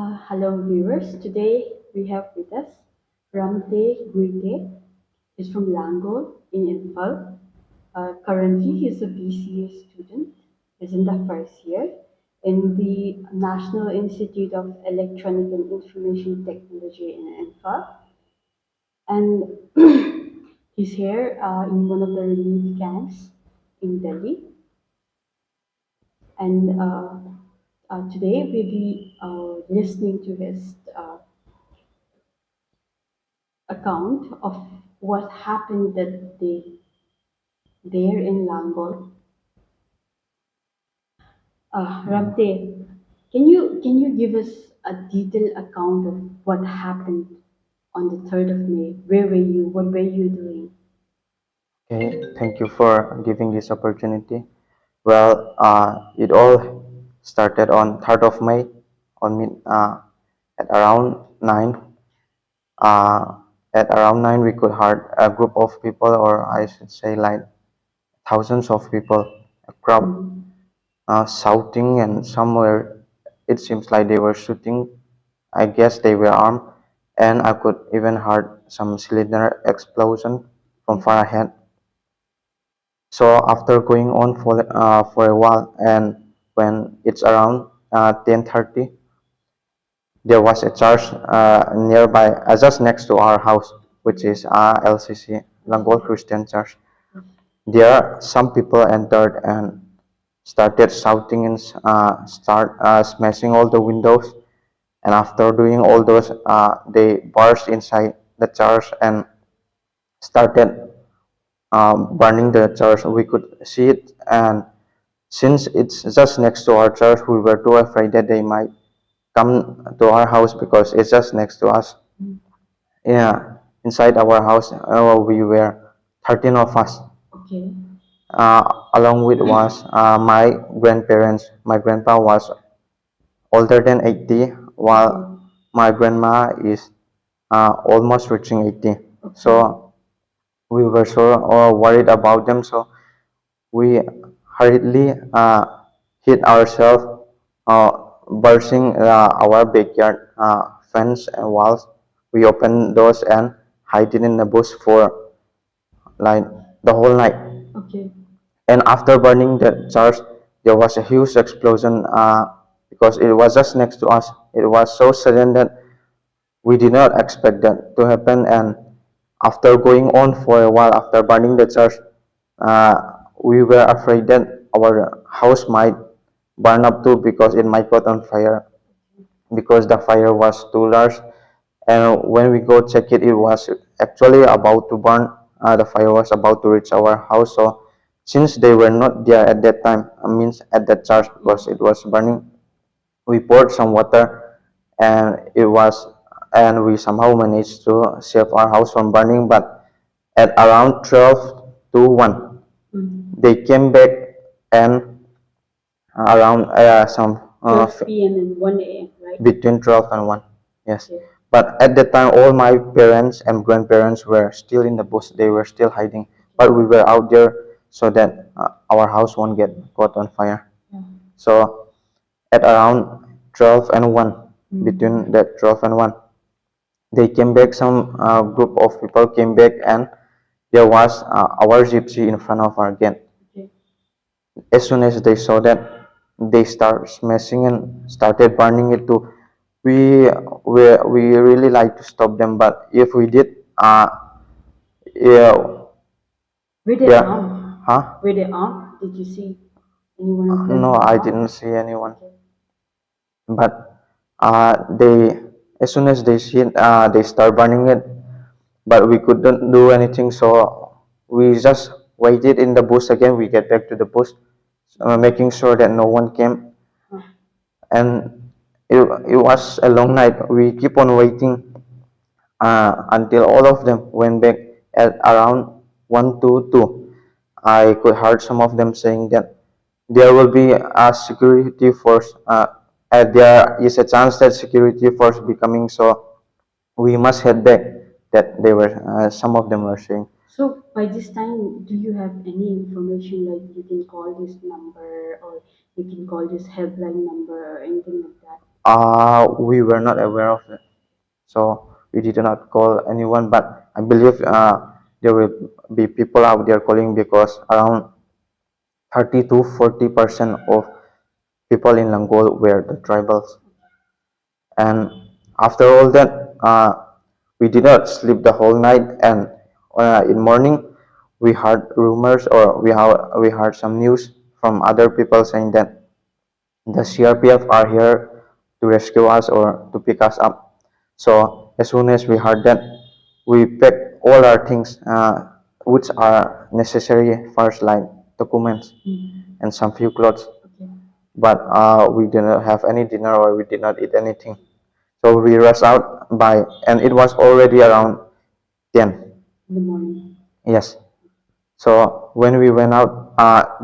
Hello, viewers. Today we have with us Ramte Guite. He's from Langol in Imphal. Currently, he's a BCA student. He's in the first year in the National Institute of Electronic and Information Technology in Imphal. And he's here in one of the relief camps in Delhi. And today we'll be listening to his account of what happened that day there in Langol. Ramte, can you give us a detailed account of what happened on the 3rd of May? Where were you? What were you doing? Okay, thank you for giving this opportunity. Well, it all started on 3rd of May on at around 9. Uh, at around 9, we could heard a group of people, or I should say, like thousands of people, a crowd, Mm. shouting, and somewhere it seems like they were shooting. I guess they were armed, and I could even heard some cylinder explosion from Yes. far ahead. So after going on for a while, and when it's around 10:30, there was a church nearby, just next to our house, which is LCC, Langol Christian Church. There, some people entered and started shouting and start smashing all the windows. And after doing all those, they burst inside the church and started burning the church. We could see it, and since it's just next to our church, we were too afraid that they might come to our house because it's just next to us. Mm. Yeah, inside our house, we were 13 of us. Okay. Along with was my grandparents. My grandpa was older than 80, Okay. while my grandma is almost reaching 80. Okay. So we were so worried about them. So we hurriedly hid ourselves, uh, bursting our backyard fence and walls. We opened those and hid it in the bush for like the whole night. Okay. And after burning the church, there was a huge explosion because it was just next to us. It was so sudden that we did not expect that to happen. And after going on for a while, after burning the church, we were afraid that our house might burn up too because it might caught on fire because the fire was too large. And when we go check it, it was actually about to burn. The fire was about to reach our house. So since they were not there at that time, means at that church because it was burning, we poured some water, and we somehow managed to save our house from burning. But at around 12 to 1, Mm. they came back, and around some 12 p.m. and 1 a.m., right? between 12 and 1. Yes. Okay. But at that time, all my parents and grandparents were still in the bush. They were still hiding. But we were out there so that our house won't get caught on fire. Yeah. So at around 12 and 1, Mm. between that 12 and 1, they came back. Some group of people came back, and there was our gypsy in front of our gate. Okay. As soon as they saw that, they start smashing and started burning it too. We really like to stop them, but if we did, yeah, Were they yeah, armed? huh? Were they armed? Did you see any one of them No, with I armed? didn't see anyone. Okay. But they, as soon as they see it, they start burning it. But we couldn't do anything, so we just waited in the bush again. We get back to the bush, making sure that no one came. Huh. And it was a long night. We keep on waiting until all of them went back at around 1 to 2. I could heard some of them saying that there will be a security force. There is a chance that security force be coming, so we must head back. That they were some of them were saying. So by this time, do you have any information like you can call this number or you can call this helpline number or anything like that? We were not aware of it, so we did not call anyone. But I believe there will be people out there calling because around 30 to 40% of people in Langol were the tribals. And after all that, we did not sleep the whole night. And in morning, we heard rumors, or we heard some news from other people saying that the CRPF are here to rescue us or to pick us up. So as soon as we heard that, we packed all our things, which are necessary first, like documents and some few clothes. But we did not have any dinner, or we did not eat anything. So we rushed out and it was already around 10 in the morning. Yes. So when we went out,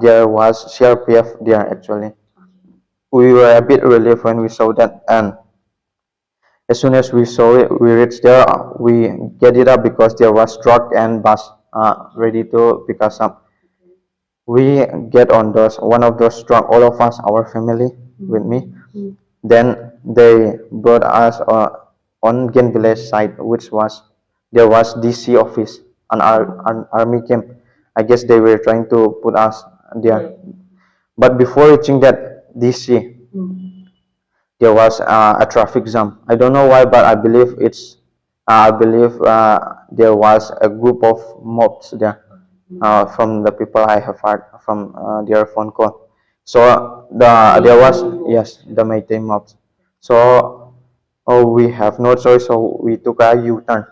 there was CRPF there actually. We were a bit relieved when we saw that, and as soon as we saw it, we reached there. We get it up because there was truck and bus ready to pick us up. We get on one of those truck, all of us, our family with me. Then they brought us on Gen village side, which was there was DC office, an army camp. I guess they were trying to put us there. But before reaching that DC, there was a traffic jam. I don't know why, but I believe there was a group of mobs there, from the people I have heard from their phone call. So there was, yes, the Meitei mobs. So we have no choice, so we took a U-turn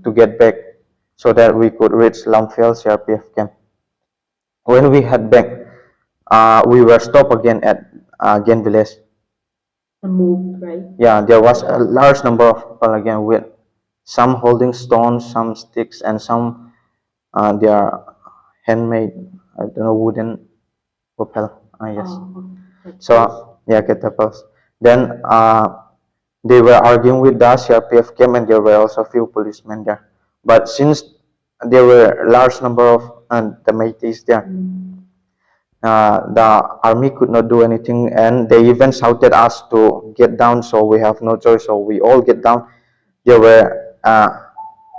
to get back so that we could reach Lamphel CRPF camp. When we head back, we were stopped again at Gen village. The move, right? Yeah, there was a large number of people again, with some holding stones, some sticks, and some they are handmade, I don't know, wooden propel. Yes. So yeah, catapults. Then they were arguing with the CRPF came, and there were also a few policemen there. But since there were large number of the Métis there, the army could not do anything, and they even shouted us to get down. So we have no choice. So we all get down. There were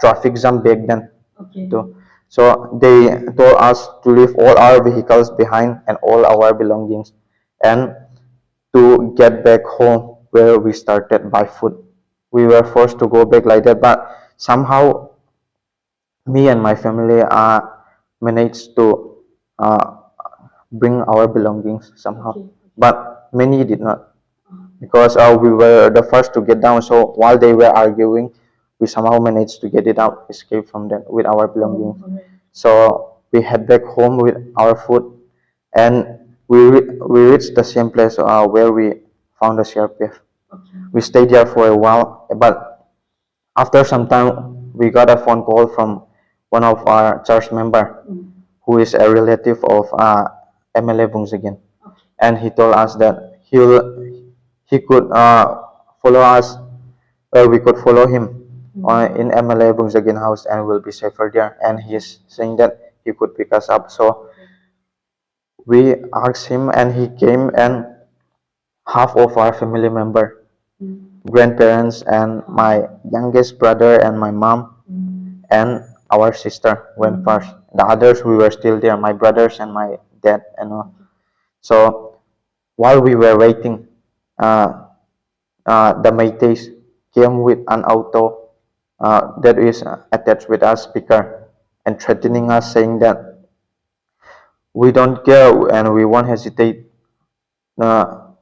traffic jam back then. Too. So they told us to leave all our vehicles behind and all our belongings, and to get back home where we started by foot. We were forced to go back like that, but somehow me and my family managed to bring our belongings somehow. But many did not, because we were the first to get down. So while they were arguing, we somehow managed to get it out, escape from them with our belongings. So we head back home with our food, and we reached the same place where we found the CRPF. We stayed there for a while, but after some time, we got a phone call from one of our church member, who is a relative of MLA Bungsagan, and he told us that he could follow us, we could follow him in MLA Bungsagan house, and we'll be safer there. And he's saying that he could pick us up. So we asked him, and he came, and half of our family member, grandparents, and my youngest brother, and my mom, and our sister went first. The others, we were still there, my brothers and my dad and all. So while we were waiting, the Métis came with an auto that is attached with a speaker, and threatening us, saying that we don't care and we won't hesitate to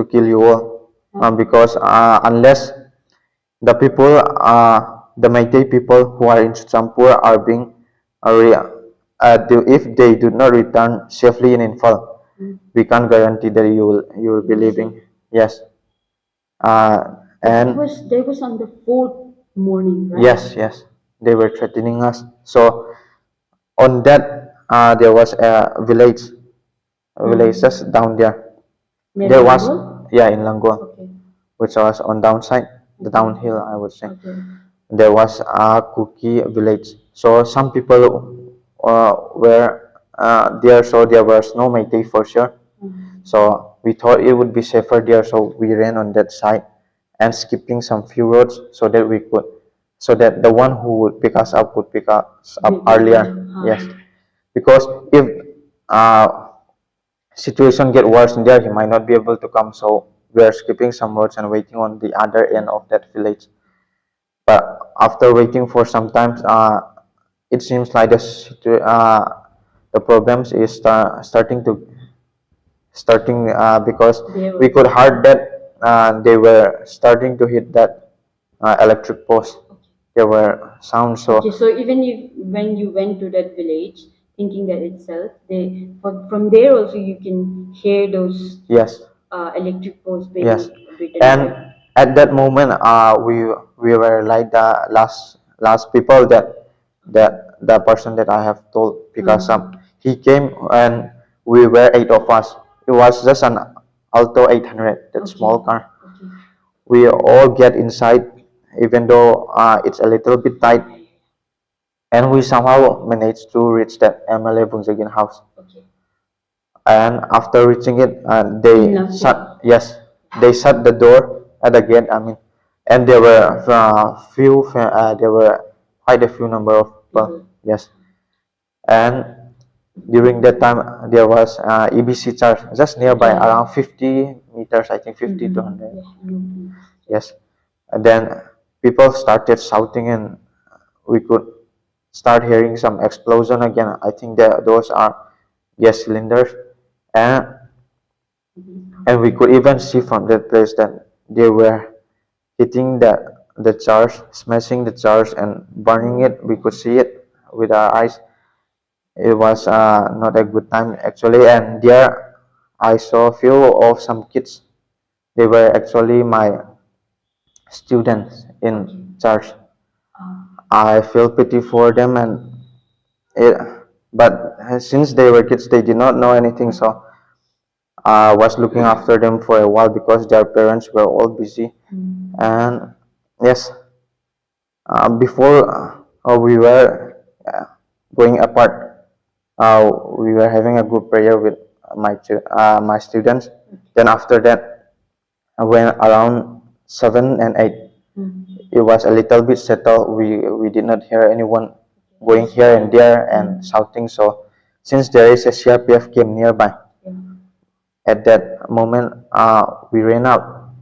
kill you all, because unless the people, the Meitei people who are in Champur are being, if they do not return safely in Imphal, we can't guarantee that you will be living. Yes. And They was on the fourth morning, right? yes, they were threatening us. So on that, there was a village, just down there. There was, yeah, in Langol, which was on downside, the downhill, I would say. There was a cookie village. So some people were there, so there was no Meitei for sure. So we thought it would be safer there, so we ran on that side and skipping some few roads so that we could, so that the one who would pick us up would pick us up earlier. Yes, because if uh, situation get worse in there, he might not be able to come. So we are skipping some roads and waiting on the other end of that village. But after waiting for some time, it seems like the problems is starting because we could heard that they were starting to hit that electric post. There were sounds. So Okay, so even if when you went to that village, thinking that itself, from there also you can hear those yes, electric poles yes, being beaten, and right? at that moment, we were like the last people that the person that I have told because he came and we were eight of us. It was just an Alto 800, that small car. Okay. We all get inside, even though it's a little bit tight, and we somehow managed to reach that MLA Bunjagin house. Okay. And after reaching it, they shut. Yes, they shut the door at the gate. I mean, and there were there were quite a few number of people. Yes, and during that time there was EBC charge just nearby, around 50 meters, I think 50 to 100. Yes, and then people started shouting and we could start hearing some explosion again. I think that those are gas cylinders, and we could even see from that place that they were hitting the charge, smashing the charge and burning it. We could see it with our eyes. It was not a good time actually, and there I saw a few of some kids. They were actually my students in church. I feel pity for them, and it, but since they were kids, they did not know anything, so I was looking after them for a while because their parents were all busy. And yes, before we were going apart, we were having a group prayer with my students. Then after that, when around 7 and 8, it was a little bit settled. We did not hear anyone going here and there and shouting. So since there is a CRPF camp nearby, at that moment we ran out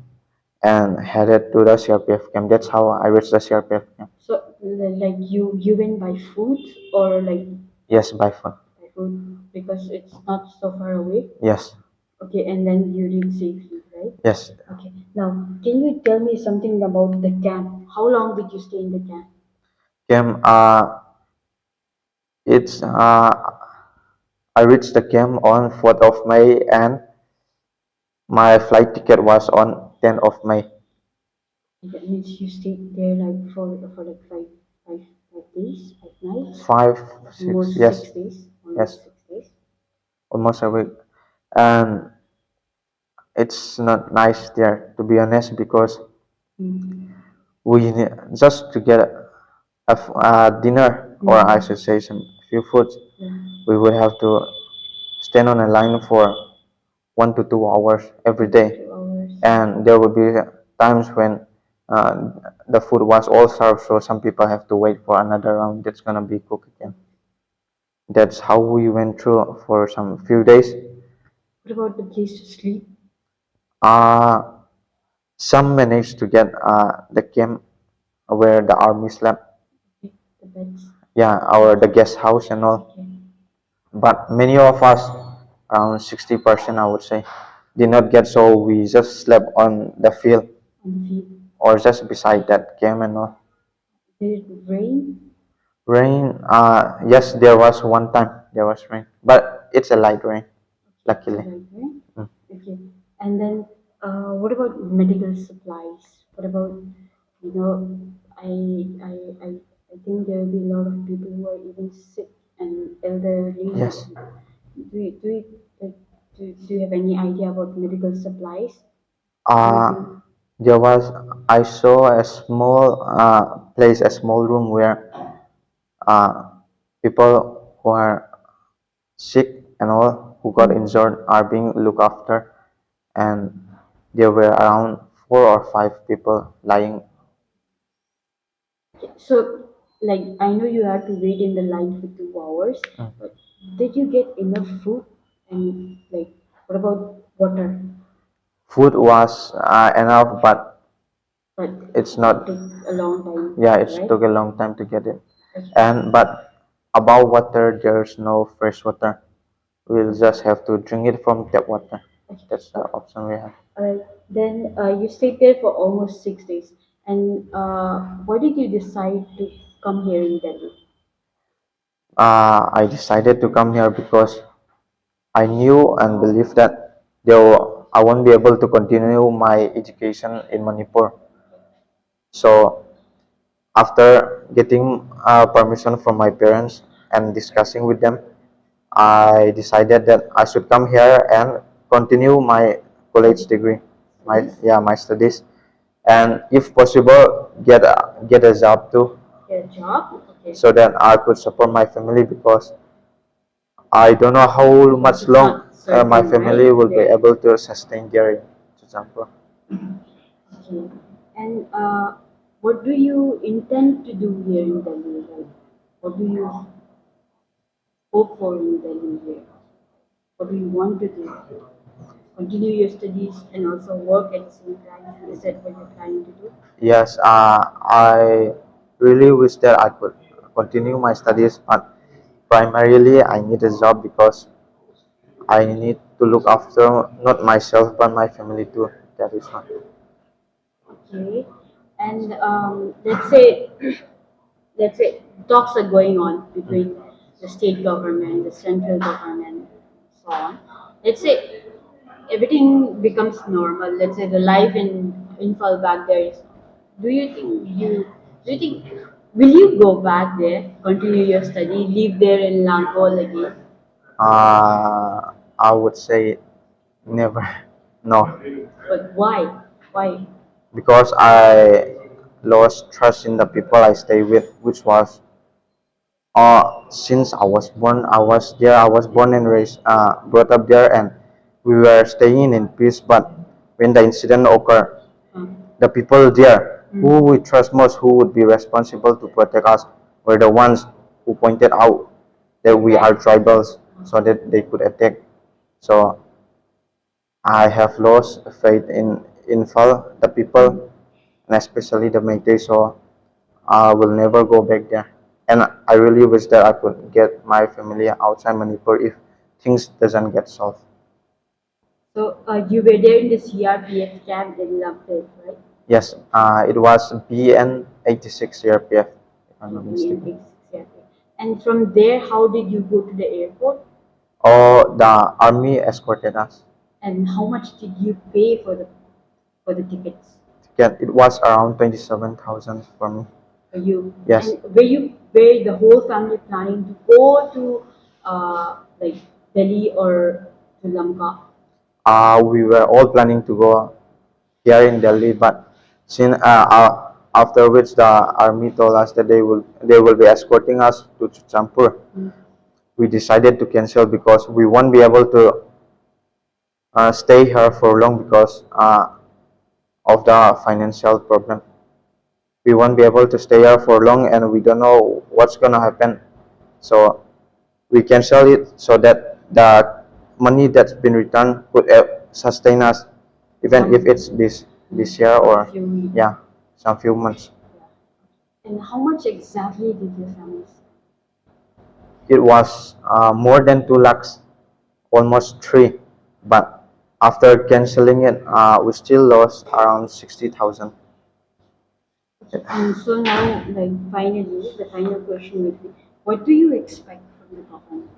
and headed to the CRPF camp. That's how I reached the CRPF camp. So, like you went by foot or like Yes, by phone. by foot because it's not so far away. Yes, Okay, and then you did safely, right? yes. Okay. Now, can you tell me something about the camp? How long did you stay in the camp? Camp. It's I reached the camp on 4th of May, and my flight ticket was on 10th of May. That means you stayed there like for like five days, 5 nights, 5, 6, almost yes, 6 days, yes, almost 6 days. almost a week. And it's not nice there, to be honest, because we just to get a dinner, or I should say some few foods, we would have to stand on a line for 1 to 2 hours every day, and there would be times when uh, the food was all served, so some people have to wait for another round that's gonna be cooked again. That's how we went through for some few days. What about the place to sleep? Uh, some managed to get the camp where the army slept. Okay, the beds. Yeah, our the guest house and all. Okay. But many of us, around 60%, I would say, did not get, so we just slept on the field On the field. or just beside that camp and all. Did it rain? Rain, yes, there was one time there was rain, but it's a light rain, luckily. Right, right? Okay. And then, what about medical supplies? What about, you know, I, I, I, I think there will be a lot of people who are even sick and elderly. Yes. Like, do you have any idea about medical supplies? Uh, there was, I saw a small place, a small room where uh, people who are sick and all who got injured are being looked after. and there were around 4 or 5 people lying. So, like, I know you had to wait in the line for 2 hours, but did you get enough food? And, like, what about water? Food was enough, but But it's it not. took a long time, Yeah, it right? took a long time to get it. Okay. And but about water, there's no fresh water. We'll just have to drink it from tap water. Okay. That's the option we have. Alright. Then you stayed there for almost 6 days. And why did you decide to come here in Delhi? I decided to come here because I knew and believed that I won't be able to continue my education in Manipur. So after getting permission from my parents and discussing with them, I decided that I should come here and continue my college degree, my studies, and if possible, get a job too, Get a job? Okay. so that I could support my family because I don't know how much It's long not my certain, family right? will be There. able to sustain their example. Okay. And what do you intend to do here in Delhi? Like, what do you hope for in Delhi here? What do you want to do? Continue your studies and also work at the same time? Is that what you're planning to do? Yes, I really wish that I could continue my studies, but primarily I need a job because I need to look after not myself but my family too. That is one. Okay. And let's say talks are going on between the state government, the central government, so on. Let's say everything becomes normal. Let's say the life in Imphal back there is. Do you think will you go back there, continue your study, live there in Langol again? I would say never. No, But why? Why? because I lost trust in the people I stay with, which was since I was born. I was there. I was born and raised, brought up there, and we were staying in peace. But when the incident occurred, Huh? the people there who we trust most, who would be responsible to protect us, were the ones who pointed out that we are tribals, so that they could attack. So I have lost faith in Imphal, the people, and especially the Meitei. So I will never go back there. And I really wish that I could get my family outside Manipur if things doesn't get solved. So you were there in the CRPF camp in Ramte, right? Yes, it was BN 86 CRPF, if I'm not Okay, in mistaken. 86 And from there, how did you go to the airport? Oh, the army escorted us. And how much did you pay for the tickets It was around 27,000 for me. for you? Yes, And were the whole family planning to go to like Delhi or to Lanka? we were all planning to go here in Delhi, but since after which the army told us that they will be escorting us to Champur, Mm. we decided to cancel because we won't be able to stay here for long because of the financial problem. We won't be able to stay here for long, and we don't know what's gonna happen. So we cancel it so that the money that's been returned could sustain us, even if Some it's this year for a or few weeks. yeah, some few months. And how much exactly did your family spend? It was more than 2 lakhs, almost three, but after canceling it, we still lost around 60,000. And so now, like finally, the final question would be, what do you expect from the government,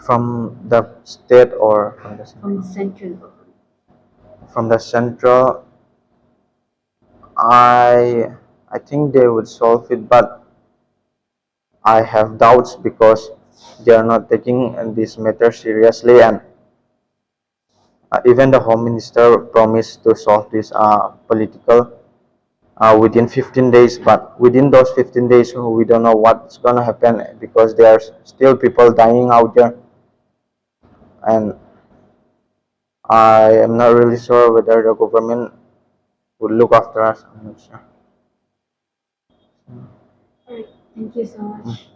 From the state or from the central government? from the central, I think they would solve it, but I have doubts because they are not taking this matter seriously, and even the home minister promised to solve this political within 15 days, but within those 15 days we don't know what's gonna happen because there are still people dying out there, and I am not really sure whether the government would look after us. I'm not sure. All right. Thank you so much.